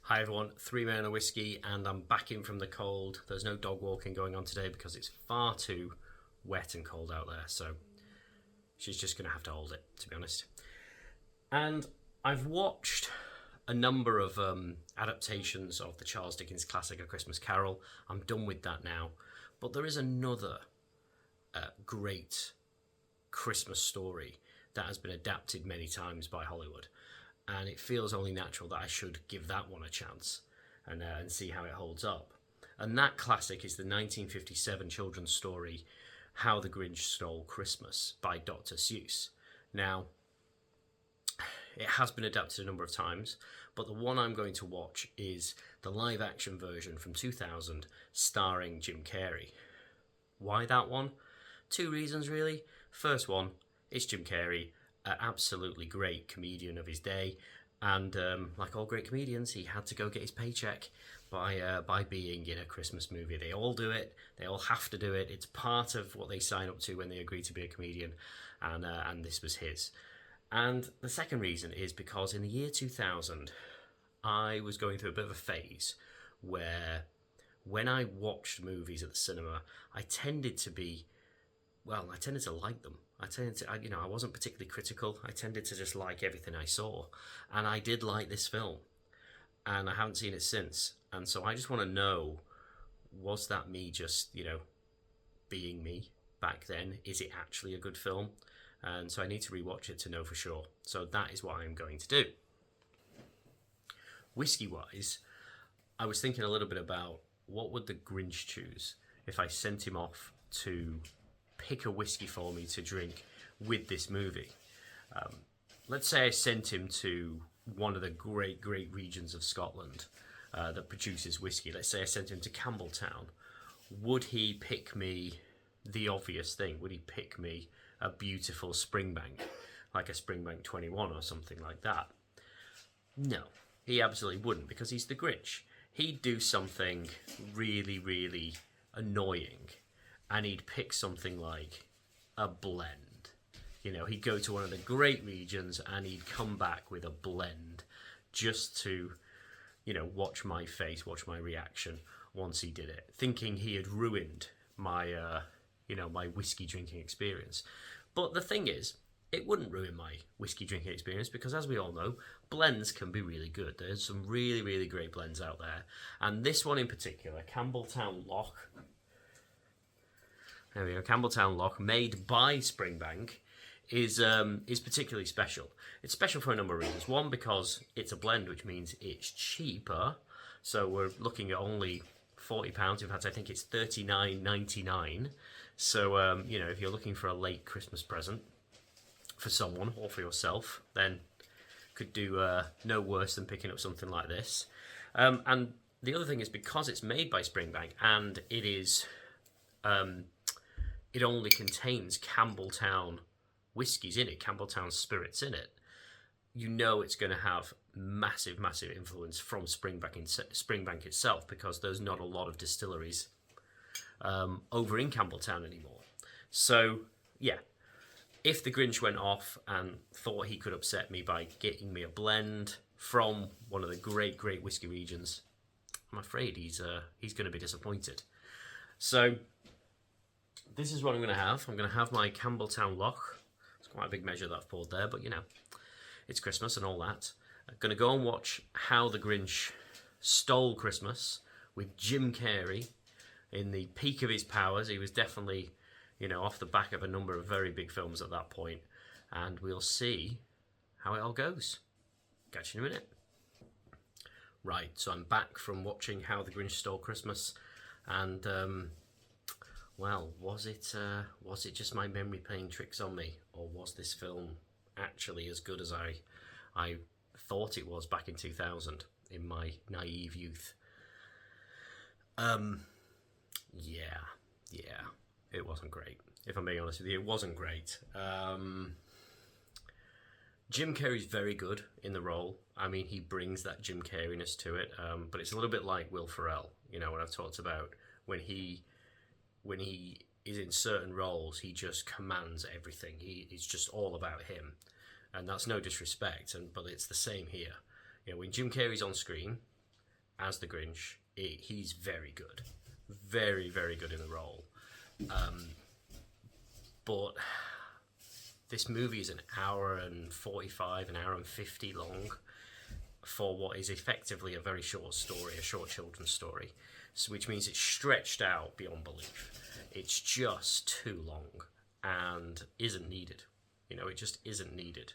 Hi everyone, 3 Men and a Whisky, and I'm back in from the cold. There's no dog walking going on today because it's far too wet and cold out there, so she's just going to have to hold it, to be honest. And I've watched a number of adaptations of the Charles Dickens classic A Christmas Carol. I'm done with that now. But there is another great Christmas story that has been adapted many times by Hollywood. And it feels only natural that I should give that one a chance and see how it holds up. And that classic is the 1957 children's story, How the Grinch Stole Christmas by Dr. Seuss. Now, it has been adapted a number of times, but the one I'm going to watch is the live-action version from 2000 starring Jim Carrey. Why that one? Two reasons, really. First one, it's Jim Carrey, an absolutely great comedian of his day, and like all great comedians, he had to go get his paycheck by being in a Christmas movie. They all do it. They all have to do it. It's part of what they sign up to when they agree to be a comedian, and this was his. And the second reason is because in the year 2000, I was going through a bit of a phase where when I watched movies at the cinema, I tended to like them. I wasn't particularly critical. I tended to just like everything I saw. And I did like this film. And I haven't seen it since. And so I just want to know, was that me just, being me back then? Is it actually a good film? And so I need to rewatch it to know for sure. So that is what I'm going to do. Whiskey-wise, I was thinking a little bit about what would the Grinch choose if I sent him off to pick a whiskey for me to drink with this movie. Let's say I sent him to one of the great regions of Scotland that produces whiskey. Let's say I sent him to Campbeltown. Would he pick me the obvious thing? Would he pick me a beautiful Springbank, like a Springbank 21 or something like that? No, he absolutely wouldn't, because he's the Grinch. He'd do something really, really annoying, and he'd pick something like a blend. He'd go to one of the great regions and he'd come back with a blend just to, watch my face, watch my reaction once he did it, thinking he had ruined my, my whiskey drinking experience. But the thing is, it wouldn't ruin my whiskey drinking experience because, as we all know, blends can be really good. There's some really, really great blends out there. And this one in particular, Campbeltown Loch, there we go, Campbeltown Loch, made by Springbank, is particularly special. It's special for a number of reasons. One, because it's a blend, which means it's cheaper. So we're looking at only £40. In fact, I think it's $39.99. So, if you're looking for a late Christmas present for someone or for yourself, then could do no worse than picking up something like this. And the other thing is, because it's made by Springbank and it is... it only contains Campbeltown whiskies in it, Campbeltown spirits in it. It's going to have massive influence from Springbank itself, because there's not a lot of distilleries over in Campbeltown anymore. So, yeah, if the Grinch went off and thought he could upset me by getting me a blend from one of the great whiskey regions, I'm afraid he's going to be disappointed. So this is what I'm going to have. I'm going to have my Campbeltown Loch. It's quite a big measure that I've poured there, but it's Christmas and all that. I'm going to go and watch How the Grinch Stole Christmas with Jim Carrey in the peak of his powers. He was definitely, off the back of a number of very big films at that point. And we'll see how it all goes. Catch you in a minute. Right, so I'm back from watching How the Grinch Stole Christmas, and well, was it just my memory playing tricks on me, or was this film actually as good as I thought it was back in 2000 in my naive youth? Yeah, it wasn't great. If I'm being honest with you, it wasn't great. Jim Carrey's very good in the role. I mean, he brings that Jim Carreyness to it, but it's a little bit like Will Ferrell, what I've talked about, when he is in certain roles, he just commands everything. It's just all about him, and that's no disrespect. But it's the same here. When Jim Carrey's on screen, as the Grinch, he's very good. Very, very good in the role. But this movie is an hour and 45, an hour and 50 long for what is effectively a very short story, a short children's story, so, which means it's stretched out beyond belief. It's just too long and isn't needed. It just isn't needed.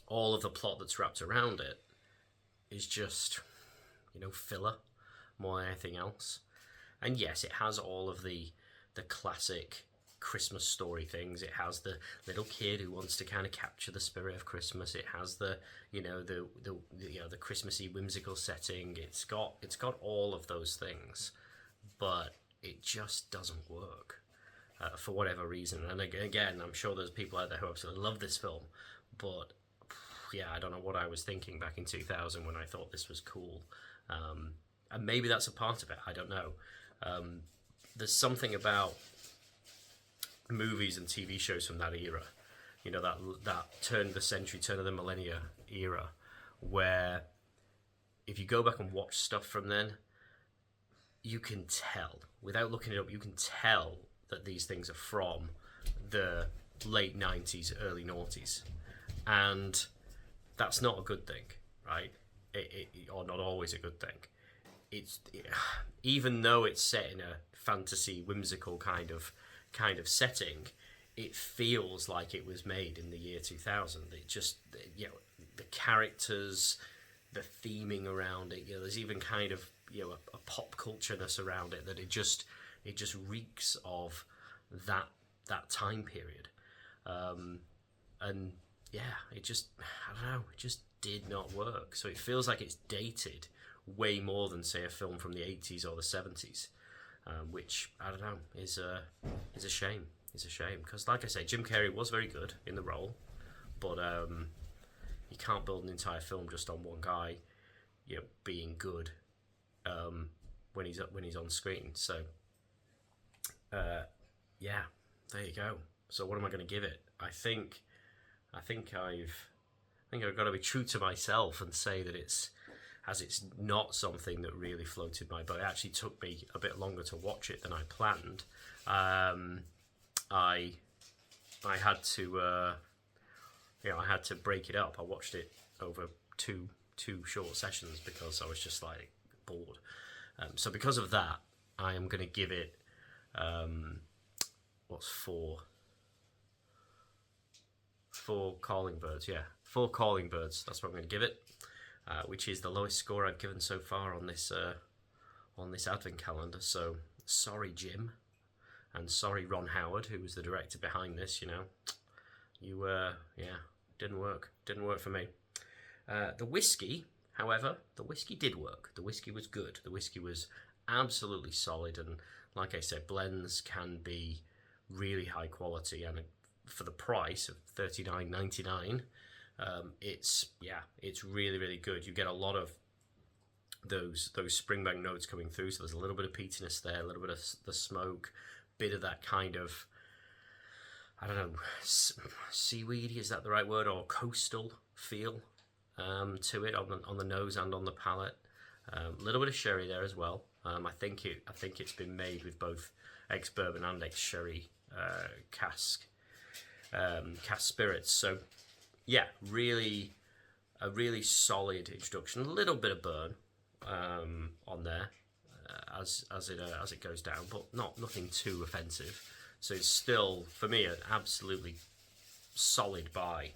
All of the plot that's wrapped around it is just, filler more than anything else. And yes, it has all of the classic Christmas story things. It has the little kid who wants to kind of capture the spirit of Christmas. It has the Christmassy whimsical setting. It's got all of those things, but it just doesn't work for whatever reason. And again, I'm sure there's people out there who absolutely love this film, but yeah, I don't know what I was thinking back in 2000 when I thought this was cool. And maybe that's a part of it. I don't know. There's something about movies and TV shows from that era, that turn of the century, turn of the millennia era, where if you go back and watch stuff from then, you can tell, without looking it up, you can tell that these things are from the late 90s, early noughties. And that's not a good thing, right? Or not always a good thing. Even though it's set in a fantasy, whimsical kind of setting, it feels like it was made in the year 2000. It just, the characters, the theming around it, there's even kind of, a pop cultureness around it that it just reeks of that time period. And yeah, it just, I don't know, it just did not work. So it feels like it's dated way more than, say, a film from the 80s or the 70s, which, I don't know, is a shame. It's a shame, because, like I say, Jim Carrey was very good in the role, but you can't build an entire film just on one guy, being good when he's on screen. So, yeah, there you go. So what am I going to give it? I think I've got to be true to myself and say that it's not something that really floated my boat. It actually took me a bit longer to watch it than I planned. I had to break it up. I watched it over two short sessions because I was just like bored. So because of that, I am going to give it four calling birds. Yeah, 4 calling birds. That's what I'm going to give it, which is the lowest score I've given so far on this advent calendar. So sorry, Jim, and sorry, Ron Howard, who was the director behind this. Didn't work for me. The whiskey, however, did work. The whiskey was good. The whiskey was absolutely solid, and like I said, blends can be really high quality, and for the price of $39.99, it's really, really good. You get a lot of those springbank notes coming through, so there's a little bit of peatiness there, a little bit of the smoke, bit of that kind of, I don't know, seaweedy, is that the right word, or coastal feel to it on the nose and on the palate. A little bit of sherry there as well. I think it's been made with both ex-bourbon and ex-sherry cask spirits. So yeah, a really solid introduction. A little bit of burn on there as it goes down, but nothing too offensive. So it's still, for me, an absolutely solid buy.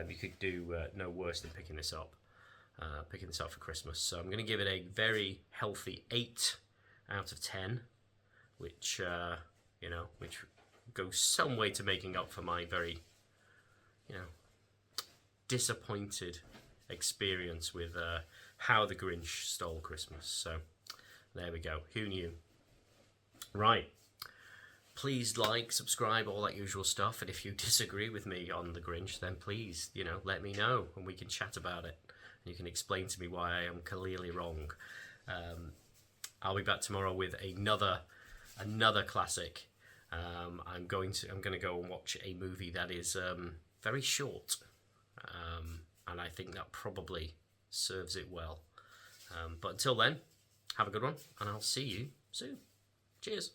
You could do no worse than picking this up for Christmas. So I'm going to give it a very healthy 8 out of 10, which goes some way to making up for my very, disappointed experience with How the Grinch Stole Christmas. So there we go. Who knew? Right. Please like, subscribe, all that usual stuff. And if you disagree with me on the Grinch, then please, let me know and we can chat about it. And you can explain to me why I am clearly wrong. I'll be back tomorrow with another classic. I'm going to go and watch a movie that is very short, and I think that probably serves it well. But until then, have a good one, and I'll see you soon. Cheers.